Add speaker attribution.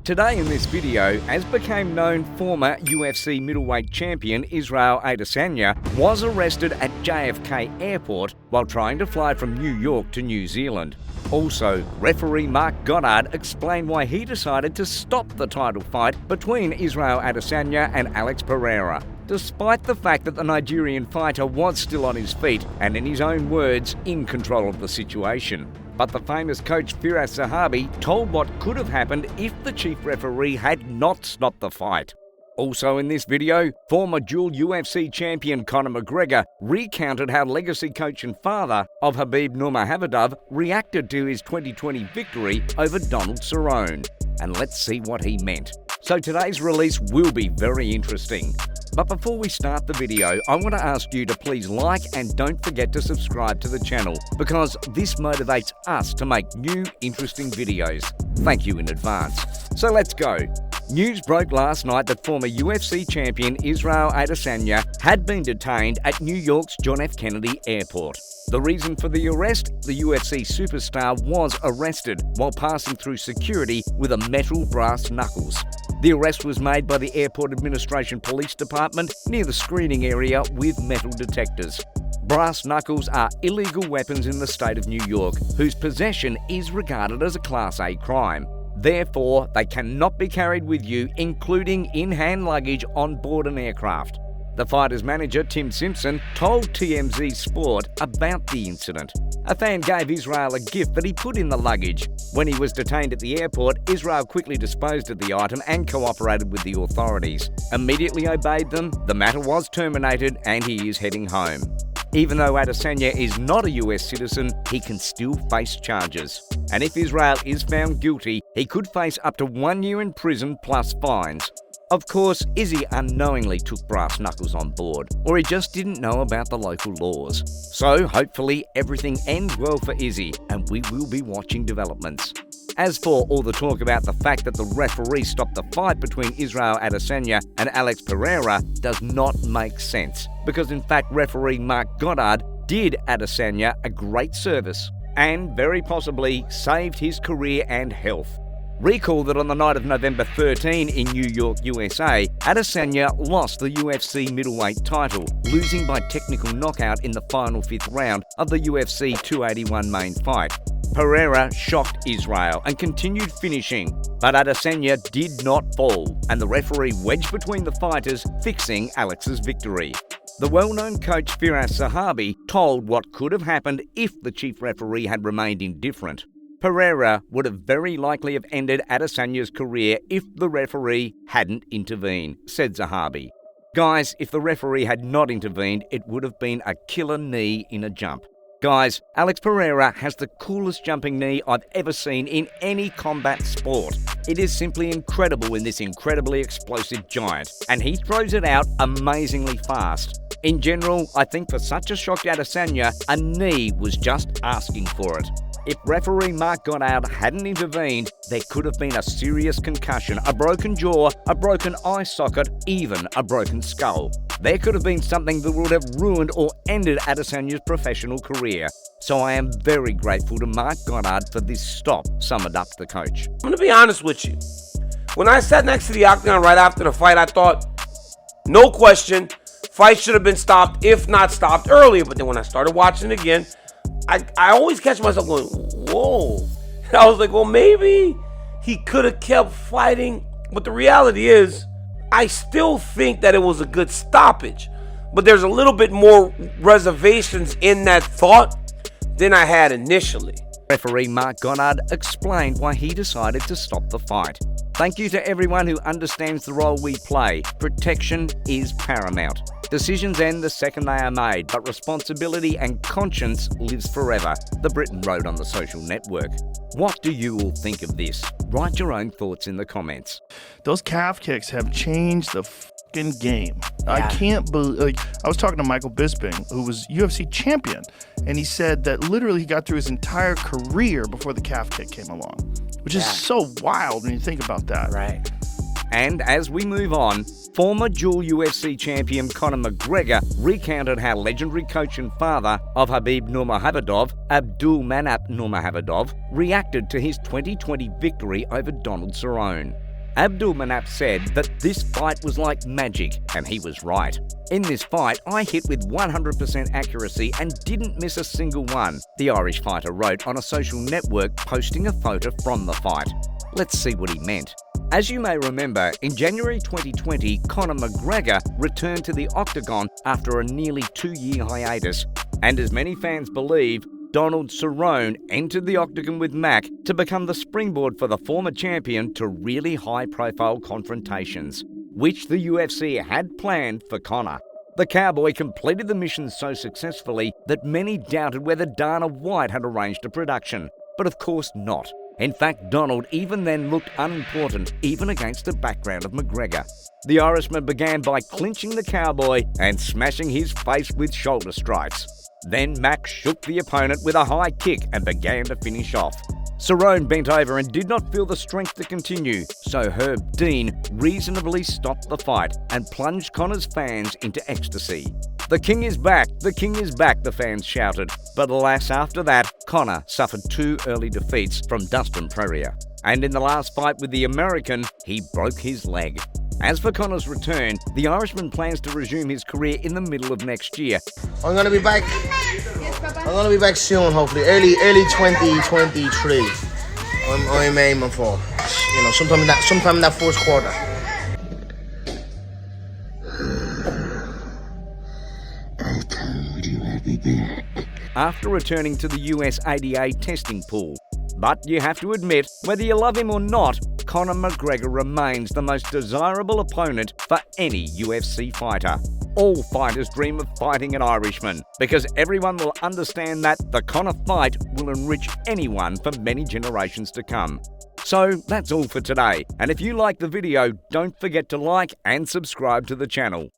Speaker 1: Today in this video, as became known, former UFC middleweight champion Israel Adesanya was arrested at JFK Airport while trying to fly from New York to New Zealand. Also, referee Mark Goddard explained why he decided to stop the title fight between Israel Adesanya and Alex Pereira, despite the fact that the Nigerian fighter was still on his feet and, in his own words, in control of the situation. But the famous coach Firas Zahabi told what could have happened if the chief referee had not stopped the fight. Also in this video, former dual UFC champion Conor McGregor recounted how legacy coach and father of Khabib Nurmagomedov reacted to his 2020 victory over Donald Cerrone. And let's see what he meant. So today's release will be very interesting. But before we start the video, I want to ask you to please like and don't forget to subscribe to the channel, because this motivates us to make new, interesting videos. Thank you in advance. So let's go. News broke last night that former UFC champion Israel Adesanya had been detained at New York's John F. Kennedy Airport. The reason for the arrest? The UFC superstar was arrested while passing through security with a metal brass knuckles. The arrest was made by the Airport Administration Police Department near the screening area with metal detectors. Brass knuckles are illegal weapons in the state of New York, whose possession is regarded as a Class A crime. Therefore, they cannot be carried with you, including in-hand luggage on board an aircraft. The fighter's manager, Tim Simpson, told TMZ Sport about the incident. A fan gave Israel a gift that he put in the luggage. When he was detained at the airport, Israel quickly disposed of the item and cooperated with the authorities. Immediately obeyed them, the matter was terminated and he is heading home. Even though Adesanya is not a US citizen, he can still face charges. And if Israel is found guilty, he could face up to 1 year in prison plus fines. Of course, Izzy unknowingly took brass knuckles on board, or he just didn't know about the local laws. So hopefully everything ends well for Izzy, and we will be watching developments. As for all the talk about the fact that the referee stopped the fight between Israel Adesanya and Alex Pereira does not make sense, because in fact referee Mark Goddard did Adesanya a great service and very possibly saved his career and health. Recall that on the night of November 13 in New York, USA, Adesanya lost the UFC middleweight title, losing by technical knockout in the final 5th round of the UFC 281 main fight. Pereira shocked Israel and continued finishing, but Adesanya did not fall, and the referee wedged between the fighters, fixing Alex's victory. The well-known coach Firas Zahabi told what could have happened if the chief referee had remained indifferent. Pereira would have very likely have ended Adesanya's career if the referee hadn't intervened, said Zahabi. Guys, if the referee had not intervened, it would have been a killer knee in a jump. Guys, Alex Pereira has the coolest jumping knee I've ever seen in any combat sport. It is simply incredible in this incredibly explosive giant, and he throws it out amazingly fast. In general, I think for such a shocked Adesanya, a knee was just asking for it. If referee Mark Goddard hadn't intervened, there could have been a serious concussion, a broken jaw, a broken eye socket, even a broken skull. There could have been something that would have ruined or ended Adesanya's professional career. So I am very grateful to Mark Goddard for this stop, summed up the coach.
Speaker 2: I'm going to be honest with you. When I sat next to the octagon right after the fight, I thought, no question, fight should have been stopped, if not stopped earlier. But then when I started watching it again, I always catch myself going, whoa. And I was like, well, maybe he could have kept fighting. But the reality is, I still think that it was a good stoppage. But there's a little bit more reservations in that thought than I had initially.
Speaker 1: Referee Mark Goddard explained why he decided to stop the fight. Thank you to everyone who understands the role we play. Protection is paramount. Decisions end the second they are made, but responsibility and conscience lives forever, the Briton wrote on the social network. What do you all think of this? Write your own thoughts in the comments.
Speaker 3: Those calf kicks have changed the fucking game.
Speaker 2: Yeah.
Speaker 3: I can't believe. I was talking to Michael Bisping, who was UFC champion, and he said that literally he got through his entire career before the calf kick came along, which is so wild when you think about that.
Speaker 2: Right.
Speaker 1: And as we move on, former dual UFC champion Conor McGregor recounted how legendary coach and father of Khabib Nurmagomedov, Abdulmanap Nurmagomedov, reacted to his 2020 victory over Donald Cerrone. Abdul Manap said that this fight was like magic, and he was right. In this fight, I hit with 100% accuracy and didn't miss a single one, the Irish fighter wrote on a social network, posting a photo from the fight. Let's see what he meant. As you may remember, in January 2020, Conor McGregor returned to the octagon after a nearly 2-year hiatus. And as many fans believe, Donald Cerrone entered the octagon with Mac to become the springboard for the former champion to really high-profile confrontations, which the UFC had planned for Conor. The cowboy completed the mission so successfully that many doubted whether Dana White had arranged a production, but of course not. In fact, Donald even then looked unimportant, even against the background of McGregor. The Irishman began by clinching the cowboy and smashing his face with shoulder strikes. Then Mac shook the opponent with a high kick and began to finish off. Cerrone bent over and did not feel the strength to continue, so Herb Dean reasonably stopped the fight and plunged Conor's fans into ecstasy. "The king is back! The king is back!" the fans shouted. But alas, after that, Conor suffered 2 early defeats from Dustin Poirier. And in the last fight with the American, he broke his leg. As for Conor's return, the Irishman plans to resume his career in the middle of next year.
Speaker 4: I'm gonna be back. I'm gonna be back soon, hopefully, early 2023. I'm aiming for, sometime in that first quarter.
Speaker 5: I told you I'd be back.
Speaker 1: After returning to the US ADA testing pool. But you have to admit, whether you love him or not, Conor McGregor remains the most desirable opponent for any UFC fighter. All fighters dream of fighting an Irishman, because everyone will understand that the Conor fight will enrich anyone for many generations to come. So that's all for today, and if you like the video, don't forget to like and subscribe to the channel.